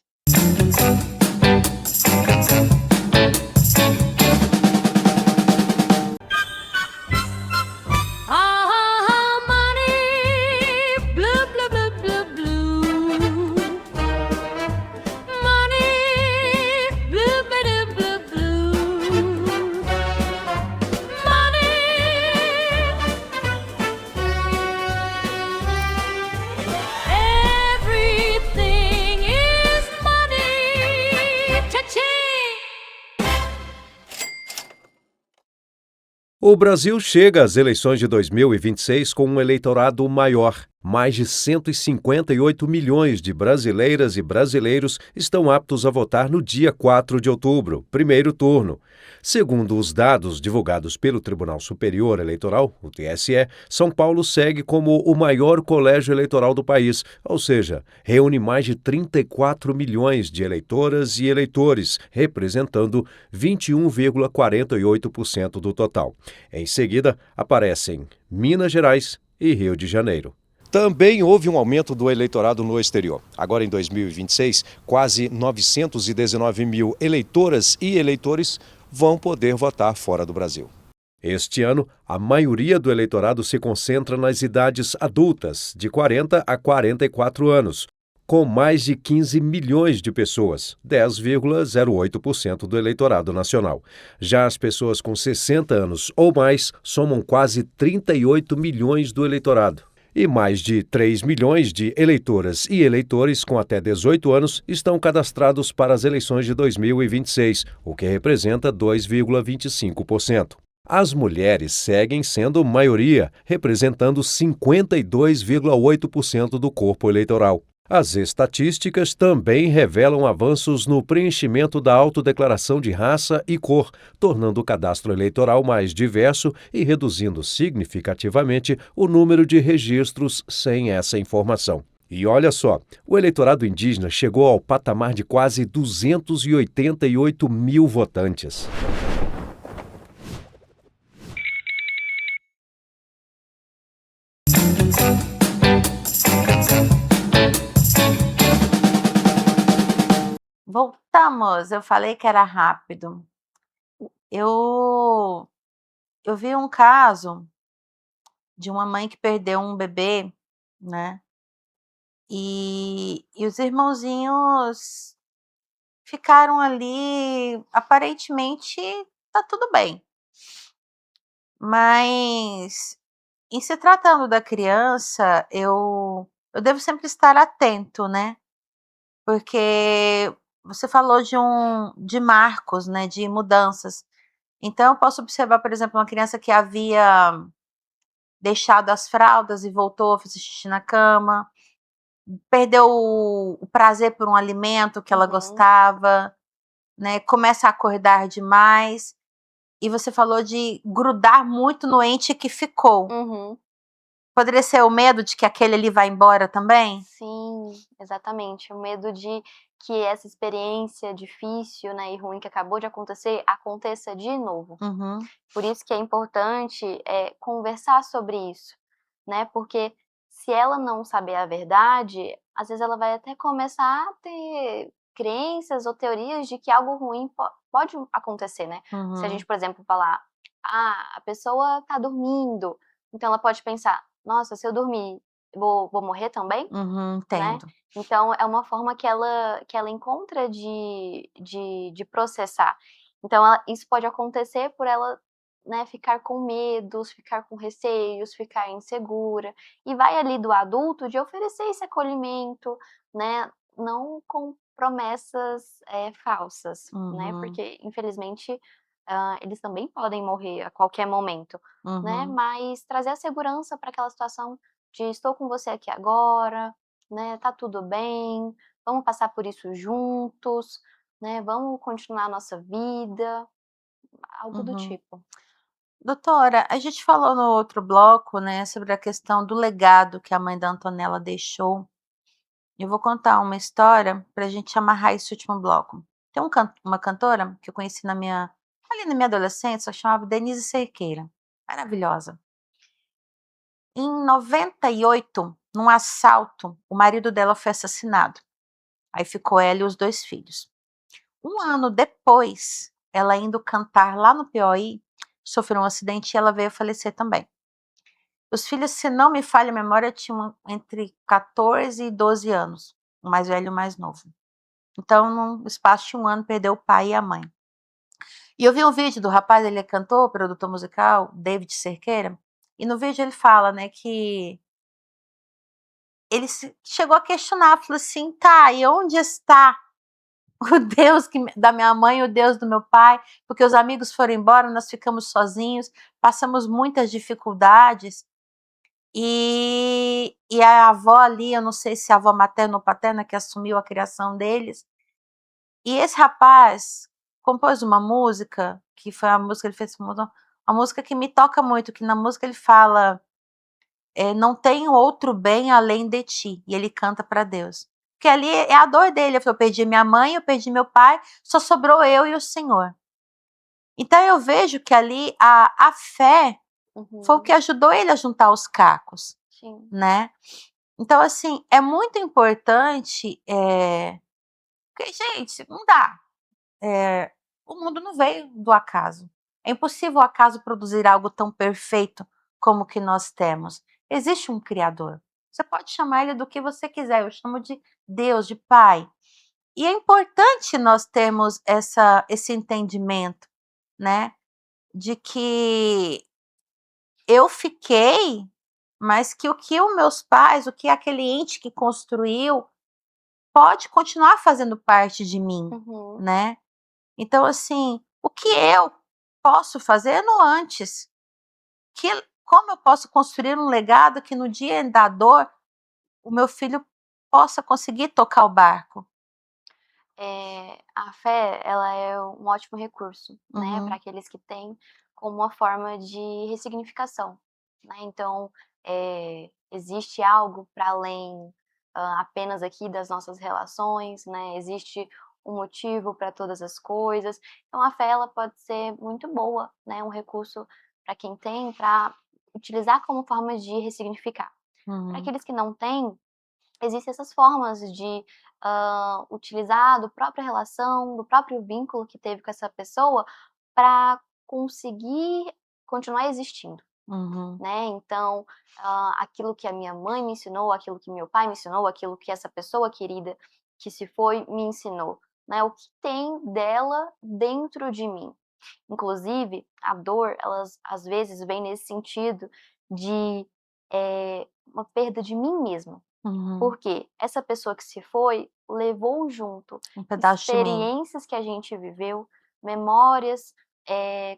Speaker 8: O Brasil chega às eleições de 2026 com um eleitorado maior. Mais de 158 milhões de brasileiras e brasileiros estão aptos a votar no dia 4 de outubro, primeiro turno. Segundo os dados divulgados pelo Tribunal Superior Eleitoral, o TSE, São Paulo segue como o maior colégio eleitoral do país, ou seja, reúne mais de 34 milhões de eleitoras e eleitores, representando 21,48% do total. Em seguida, aparecem Minas Gerais e Rio de Janeiro. Também houve um aumento do eleitorado no exterior. Agora, em 2026, quase 919 mil eleitoras e eleitores vão poder votar fora do Brasil. Este ano, a maioria do eleitorado se concentra nas idades adultas, de 40 a 44 anos, com mais de 15 milhões de pessoas, 10,08% do eleitorado nacional. Já as pessoas com 60 anos ou mais somam quase 38 milhões do eleitorado. E mais de 3 milhões de eleitoras e eleitores com até 18 anos estão cadastrados para as eleições de 2026, o que representa 2,25%. As mulheres seguem sendo maioria, representando 52,8% do corpo eleitoral. As estatísticas também revelam avanços no preenchimento da autodeclaração de raça e cor, tornando o cadastro eleitoral mais diverso e reduzindo significativamente o número de registros sem essa informação. E olha só, o eleitorado indígena chegou ao patamar de quase 288 mil votantes.
Speaker 1: Voltamos, eu falei que era rápido. Eu vi um caso de uma mãe que perdeu um bebê, né, e os irmãozinhos ficaram ali, aparentemente tá tudo bem, mas em se tratando da criança, eu devo sempre estar atento, né, porque você falou de marcos, né, de mudanças. Então eu posso observar, por exemplo, uma criança que havia deixado as fraldas e voltou a fazer xixi na cama, perdeu o prazer por um alimento que ela
Speaker 2: Uhum.
Speaker 1: gostava, né, começa a acordar demais. E você falou de grudar muito no ente que ficou.
Speaker 2: Uhum.
Speaker 1: Poderia ser o medo de que aquele ali vai embora também?
Speaker 2: Sim, exatamente. O medo de que essa experiência difícil, né, e ruim que acabou de acontecer, aconteça de novo.
Speaker 1: Uhum,
Speaker 2: Por isso que é importante, conversar sobre isso, né, porque se ela não saber a verdade, às vezes ela vai até começar a ter crenças ou teorias de que algo ruim pode acontecer, né. Se a
Speaker 1: uhum,
Speaker 2: gente, por exemplo, falar: "Ah, a pessoa tá dormindo", então ela pode pensar: "Nossa, se eu dormir, eu vou morrer também?",
Speaker 1: uhum,
Speaker 2: né.
Speaker 1: entendo.
Speaker 2: Então é uma forma que ela encontra de processar. Então isso pode acontecer por ela, né, ficar com medos, ficar com receios, ficar insegura, e vai ali do adulto de oferecer esse acolhimento, né, não com promessas, falsas, né,
Speaker 1: Uhum,
Speaker 2: porque infelizmente, eles também podem morrer a qualquer momento, né,
Speaker 1: uhum,
Speaker 2: mas trazer a segurança para aquela situação de: "Estou com você aqui agora, né, tá tudo bem, vamos passar por isso juntos, né, vamos continuar a nossa vida", algo do
Speaker 1: uhum.
Speaker 2: tipo.
Speaker 1: Doutora, a gente falou no outro bloco, né, sobre a questão do legado que a mãe da Antonella deixou. Eu vou contar uma história para a gente amarrar esse último bloco. Tem uma cantora que eu conheci ali na minha adolescência, chamava Denise Cerqueira, maravilhosa. Em 98, num assalto, o marido dela foi assassinado. Aí ficou ela e os 2 filhos. Um ano depois, ela indo cantar lá no Piauí, sofreu um acidente e ela veio a falecer também. Os filhos, se não me falha a memória, tinham entre 14 e 12 anos, o mais velho e o mais novo. Então, num espaço de um ano, perdeu o pai e a mãe. E eu vi um vídeo do rapaz, ele é cantor, produtor musical, David Cerqueira, e no vídeo ele fala, né, que ele chegou a questionar, falou assim: "Tá, e onde está o Deus da minha mãe e o Deus do meu pai? Porque os amigos foram embora, nós ficamos sozinhos, passamos muitas dificuldades". E a avó ali, eu não sei se é a avó materna ou paterna que assumiu a criação deles. E esse rapaz compôs uma música, que foi a música que ele fez famosa, uma música que me toca muito, que na música ele fala, "Não tenho outro bem além de ti", e ele canta para Deus. Porque ali é a dor dele, ele falou: "Eu perdi minha mãe, eu perdi meu pai, só sobrou eu e o Senhor". Então eu vejo que ali a fé foi o que
Speaker 2: Uhum,
Speaker 1: ajudou ele a juntar os cacos,
Speaker 2: sim.
Speaker 1: né. Então assim, é muito importante, porque gente, não dá. O mundo não veio do acaso. É impossível o acaso produzir algo tão perfeito como o que nós temos. Existe um criador. Você pode chamar ele do que você quiser, eu chamo de Deus, de Pai. E é importante nós termos esse entendimento, né, de que eu fiquei, mas que o que os meus pais, o que aquele ente que construiu, pode continuar fazendo parte de mim,
Speaker 2: Uhum.
Speaker 1: né. Então, assim, o que eu posso fazer no antes? Que Como eu posso construir um legado que no dia da dor, o meu filho possa conseguir tocar o barco?
Speaker 2: A fé, ela é um ótimo recurso, né, para
Speaker 1: Uhum,
Speaker 2: aqueles que têm, como uma forma de ressignificação, né. Então, existe algo para além, apenas aqui das nossas relações, né, existe um motivo para todas as coisas. Então a fé, ela pode ser muito boa, né, um recurso para quem tem, para utilizar como forma de ressignificar. Para
Speaker 1: uhum,
Speaker 2: aqueles que não têm, existem essas formas de, utilizar da própria relação, do próprio vínculo que teve com essa pessoa para conseguir continuar existindo,
Speaker 1: Uhum.
Speaker 2: né. Então, aquilo que a minha mãe me ensinou, aquilo que meu pai me ensinou, aquilo que essa pessoa querida que se foi me ensinou, né, o que tem dela dentro de mim. Inclusive, a dor, elas às vezes vem nesse sentido de, uma perda de mim mesma.
Speaker 1: Uhum.
Speaker 2: Porque essa pessoa que se foi levou junto
Speaker 1: Um pedaço de mim.
Speaker 2: experiências que a gente viveu, memórias,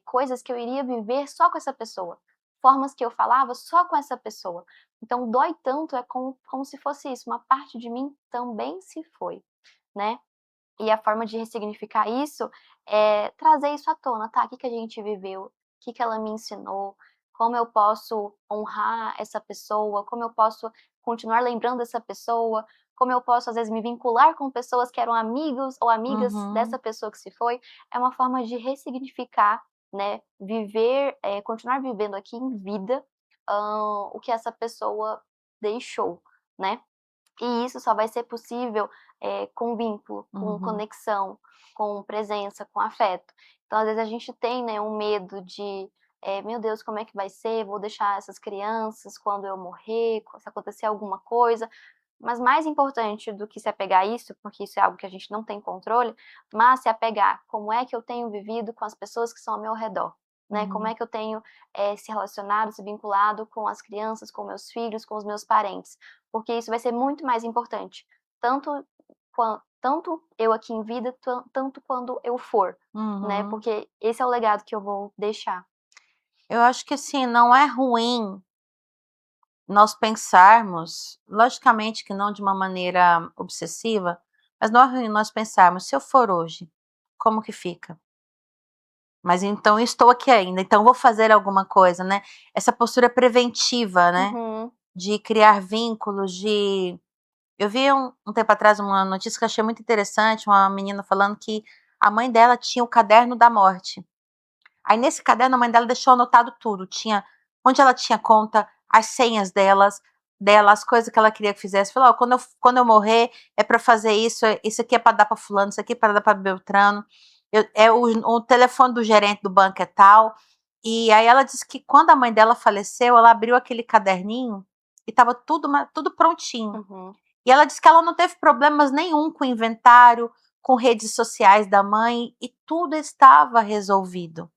Speaker 2: coisas que eu iria viver só com essa pessoa, formas que eu falava só com essa pessoa. Então dói tanto, é como se fosse isso, uma parte de mim também se foi, né. E a forma de ressignificar isso é trazer isso à tona, tá, o que que a gente viveu, o que que ela me ensinou, como eu posso honrar essa pessoa, como eu posso continuar lembrando dessa pessoa, como eu posso, às vezes, me vincular com pessoas que eram amigos ou amigas
Speaker 1: Uhum.
Speaker 2: dessa pessoa que se foi. É uma forma de ressignificar, né, viver, continuar vivendo aqui em vida, o que essa pessoa deixou, né. E isso só vai ser possível, com vínculo, com
Speaker 1: Uhum.
Speaker 2: conexão, com presença, com afeto. Então, às vezes, a gente tem, né, um medo de, "Meu Deus, como é que vai ser? Vou deixar essas crianças quando eu morrer, se acontecer alguma coisa". Mas mais importante do que se apegar a isso, porque isso é algo que a gente não tem controle, mas se apegar como é que eu tenho vivido com as pessoas que são ao meu redor, né, como
Speaker 1: Uhum.
Speaker 2: é que eu tenho, se relacionado, se vinculado com as crianças, com meus filhos, com os meus parentes, porque isso vai ser muito mais importante, tanto eu aqui em vida, tanto quando eu for, né,
Speaker 1: Uhum.
Speaker 2: porque esse é o legado que eu vou deixar.
Speaker 1: Eu acho que, assim, não é ruim nós pensarmos, logicamente que não de uma maneira obsessiva, mas não é ruim nós pensarmos: "Se eu for hoje, como que fica? Mas então eu estou aqui ainda, então vou fazer alguma coisa", né. Essa postura preventiva, né,
Speaker 2: Uhum.
Speaker 1: de criar vínculos, de eu vi um tempo atrás uma notícia que eu achei muito interessante, uma menina falando que a mãe dela tinha o caderno da morte. Aí nesse caderno a mãe dela deixou anotado tudo, tinha onde ela tinha conta, as senhas dela, as coisas que ela queria que fizesse, falou: "Ó, quando eu morrer é pra fazer isso, isso aqui é pra dar pra fulano, isso aqui é pra dar pra beltrano, o telefone do gerente do banco é tal". E aí ela disse que quando a mãe dela faleceu, ela abriu aquele caderninho e estava tudo prontinho.
Speaker 2: Uhum.
Speaker 1: E ela disse que ela não teve problemas nenhum com o inventário, com redes sociais da mãe, e tudo estava resolvido.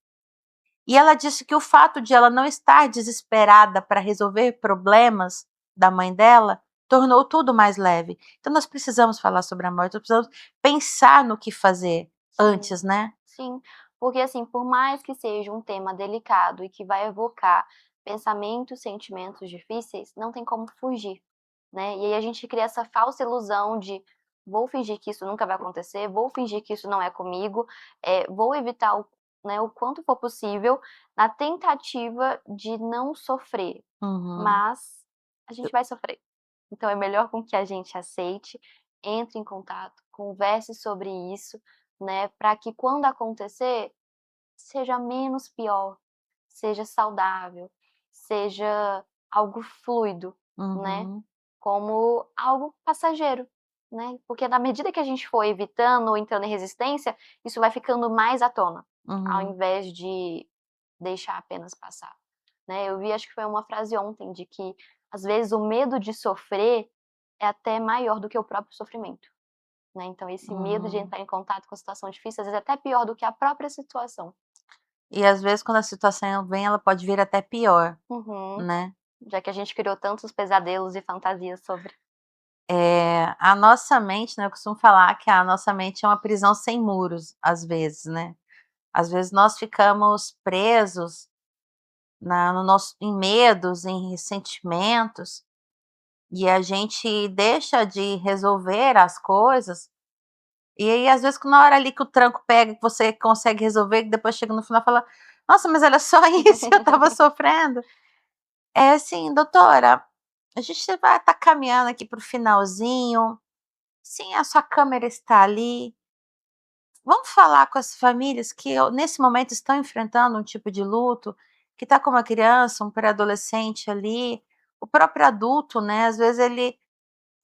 Speaker 1: E ela disse que o fato de ela não estar desesperada para resolver problemas da mãe dela, tornou tudo mais leve. Então nós precisamos falar sobre a morte, nós precisamos pensar no que fazer
Speaker 2: Sim.
Speaker 1: antes, né.
Speaker 2: Sim, porque assim, por mais que seja um tema delicado e que vai evocar pensamentos, sentimentos difíceis, não tem como fugir, né. E aí a gente cria essa falsa ilusão de: "Vou fingir que isso nunca vai acontecer, vou fingir que isso não é comigo, vou evitar o quanto for possível, na tentativa de não sofrer",
Speaker 1: Uhum.
Speaker 2: mas a gente vai sofrer. Então é melhor com que a gente aceite, entre em contato, converse sobre isso, né, para que quando acontecer, seja menos pior, seja saudável, seja algo fluido, né,
Speaker 1: Uhum.
Speaker 2: como algo passageiro, né, porque na medida que a gente for evitando ou entrando em resistência, isso vai ficando mais à tona, ao
Speaker 1: Uhum.
Speaker 2: invés de deixar apenas passar, né. Eu vi, acho que foi uma frase ontem, de que às vezes o medo de sofrer é até maior do que o próprio sofrimento, né, então esse medo de
Speaker 1: Uhum.
Speaker 2: entrar em contato com a situação difícil, às vezes é até pior do que a própria situação.
Speaker 1: E às vezes quando a situação vem, ela pode vir até pior,
Speaker 2: Uhum.
Speaker 1: né.
Speaker 2: Já que a gente criou tantos pesadelos e fantasias sobre.
Speaker 1: A nossa mente, né, eu costumo falar que a nossa mente é uma prisão sem muros, às vezes, né. Às vezes nós ficamos presos no nosso em medos, em ressentimentos, e a gente deixa de resolver as coisas, e aí às vezes na hora ali que o tranco pega, que você consegue resolver, que depois chega no final e fala: "Nossa, mas era só isso que eu estava sofrendo". É assim: "Doutora, a gente vai estar caminhando aqui para o finalzinho, sim, a sua câmera está ali, vamos falar com as famílias que nesse momento estão enfrentando um tipo de luto, que está com uma criança, um pré-adolescente ali, o próprio adulto, né, às vezes ele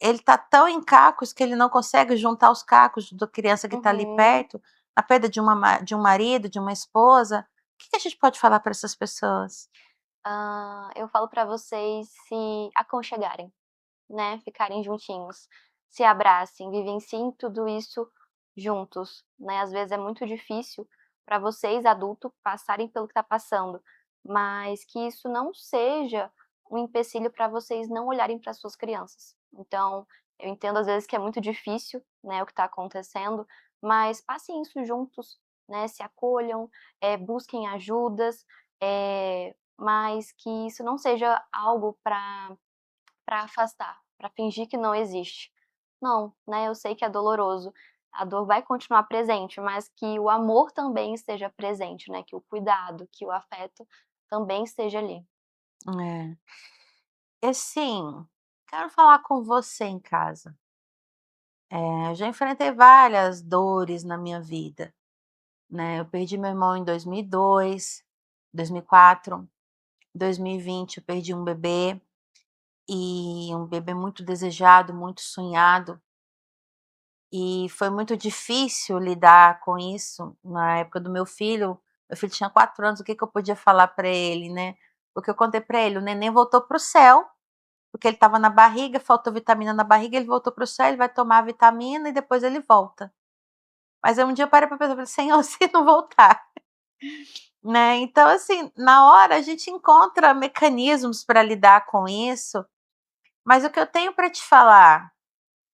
Speaker 1: ele tá tão em cacos que ele não consegue juntar os cacos da criança que tá ali
Speaker 2: Uhum.
Speaker 1: perto, a perda de um marido, de uma esposa. O que que a gente pode falar para essas pessoas?
Speaker 2: Eu falo pra vocês se aconchegarem, né, ficarem juntinhos, se abracem, vivenciem tudo isso juntos, né. Às vezes é muito difícil para vocês, adulto, passarem pelo que tá passando, mas que isso não seja um empecilho para vocês não olharem para suas crianças. Então, eu entendo às vezes que é muito difícil, né, o que tá acontecendo, mas passem isso juntos, né, se acolham, busquem ajudas, mas que isso não seja algo para afastar, para fingir que não existe. Não, né, eu sei que é doloroso, a dor vai continuar presente, mas que o amor também esteja presente, né, que o cuidado, que o afeto também esteja ali.
Speaker 1: É. E assim, quero falar com você em casa. Eu já enfrentei várias dores na minha vida, né, eu perdi meu irmão em 2002, 2004, 2020 eu perdi um bebê, e um bebê muito desejado, muito sonhado, e foi muito difícil lidar com isso na época do meu filho tinha 4 anos, o que que eu podia falar para ele, né, o que eu contei para ele: "O neném voltou para o céu, porque ele estava na barriga, faltou vitamina na barriga, ele voltou para o céu, ele vai tomar a vitamina e depois ele volta". Mas aí um dia eu parei para pensar, falei: "Senhor, se não voltar?". Né, então assim, na hora a gente encontra mecanismos para lidar com isso, mas o que eu tenho para te falar,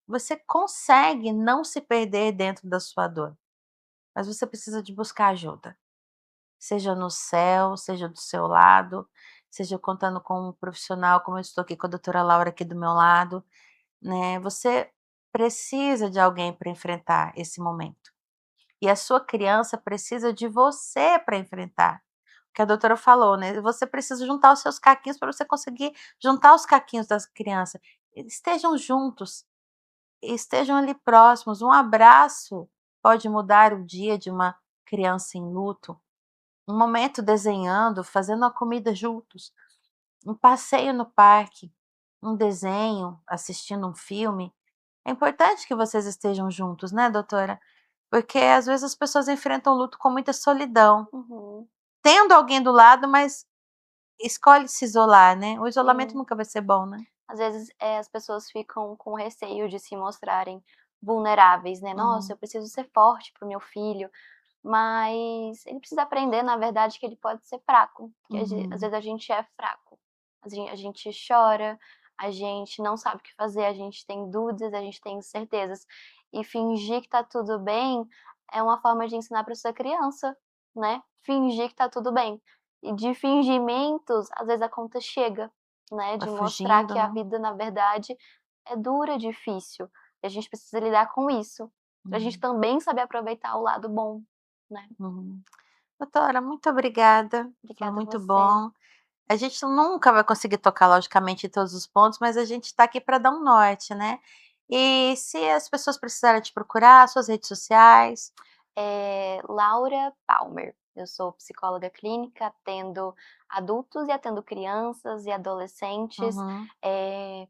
Speaker 1: você consegue não se perder dentro da sua dor, mas você precisa de buscar ajuda, seja no céu, seja do seu lado, seja contando com um profissional, como eu estou aqui com a doutora Laura aqui do meu lado, né, você precisa de alguém para enfrentar esse momento. E a sua criança precisa de você para enfrentar. O que a doutora falou, né, você precisa juntar os seus caquinhos para você conseguir juntar os caquinhos das criança. Estejam juntos, estejam ali próximos, um abraço pode mudar o dia de uma criança em luto, um momento desenhando, fazendo a comida juntos, um passeio no parque, um desenho, assistindo um filme. É importante que vocês estejam juntos, né, doutora? Porque às vezes as pessoas enfrentam o luto com muita solidão,
Speaker 2: Uhum,
Speaker 1: tendo alguém do lado, mas escolhe se isolar, né. O isolamento
Speaker 2: sim.
Speaker 1: nunca vai ser bom, né.
Speaker 2: Às vezes, as pessoas ficam com receio de se mostrarem vulneráveis, né. "Nossa,
Speaker 1: Uhum,
Speaker 2: eu preciso ser forte para o meu filho", mas ele precisa aprender, na verdade, que ele pode ser fraco, que às
Speaker 1: uhum,
Speaker 2: vezes a gente é fraco. A gente chora, a gente não sabe o que fazer, a gente tem dúvidas, a gente tem incertezas. E fingir que tá tudo bem é uma forma de ensinar para sua criança, né, fingir que tá tudo bem. E de fingimentos, às vezes a conta chega, né,
Speaker 1: vai
Speaker 2: de mostrar
Speaker 1: fugindo,
Speaker 2: que a
Speaker 1: né.
Speaker 2: vida, na verdade, é dura, difícil, e a gente precisa lidar com isso, pra gente
Speaker 1: Uhum,
Speaker 2: também saber aproveitar o lado bom, né.
Speaker 1: uhum. Doutora, muito obrigada, foi
Speaker 2: Obrigada a
Speaker 1: muito
Speaker 2: você.
Speaker 1: bom. A gente nunca vai conseguir tocar logicamente em todos os pontos, mas a gente está aqui para dar um norte, né. E se as pessoas precisarem te procurar, suas redes sociais.
Speaker 2: Laura Palmer. Eu sou psicóloga clínica, atendo adultos e atendo crianças e adolescentes,
Speaker 1: Uhum,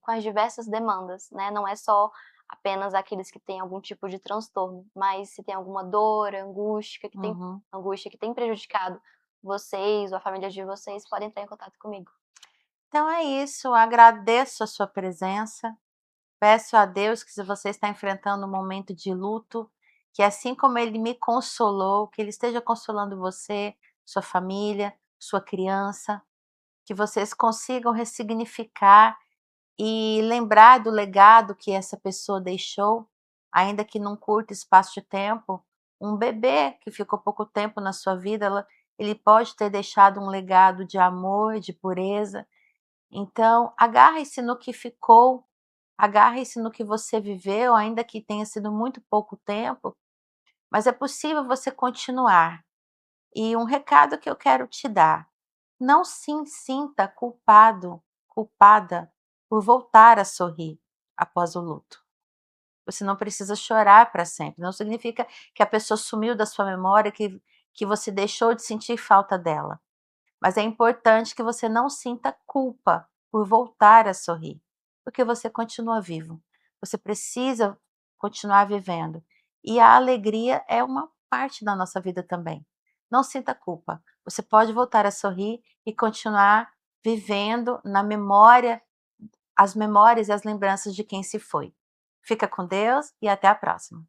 Speaker 2: com as diversas demandas, né, não é só apenas aqueles que têm algum tipo de transtorno, mas se tem alguma dor,
Speaker 1: uhum.
Speaker 2: angústia que tem prejudicado vocês ou a família de vocês, podem entrar em contato comigo.
Speaker 1: Então é isso, agradeço a sua presença. Peço a Deus que se você está enfrentando um momento de luto, que assim como ele me consolou, que ele esteja consolando você, sua família, sua criança, que vocês consigam ressignificar e lembrar do legado que essa pessoa deixou, ainda que num curto espaço de tempo. Um bebê que ficou pouco tempo na sua vida, ele pode ter deixado um legado de amor, de pureza. Então, agarre-se no que ficou, agarre-se no que você viveu, ainda que tenha sido muito pouco tempo, mas é possível você continuar. E um recado que eu quero te dar: não se sinta culpado, culpada por voltar a sorrir após o luto. Você não precisa chorar para sempre, não significa que a pessoa sumiu da sua memória, que você deixou de sentir falta dela. Mas é importante que você não sinta culpa por voltar a sorrir, porque você continua vivo. Você precisa continuar vivendo. E a alegria é uma parte da nossa vida também. Não sinta culpa. Você pode voltar a sorrir e continuar vivendo na memória, as memórias e as lembranças de quem se foi. Fica com Deus e até a próxima.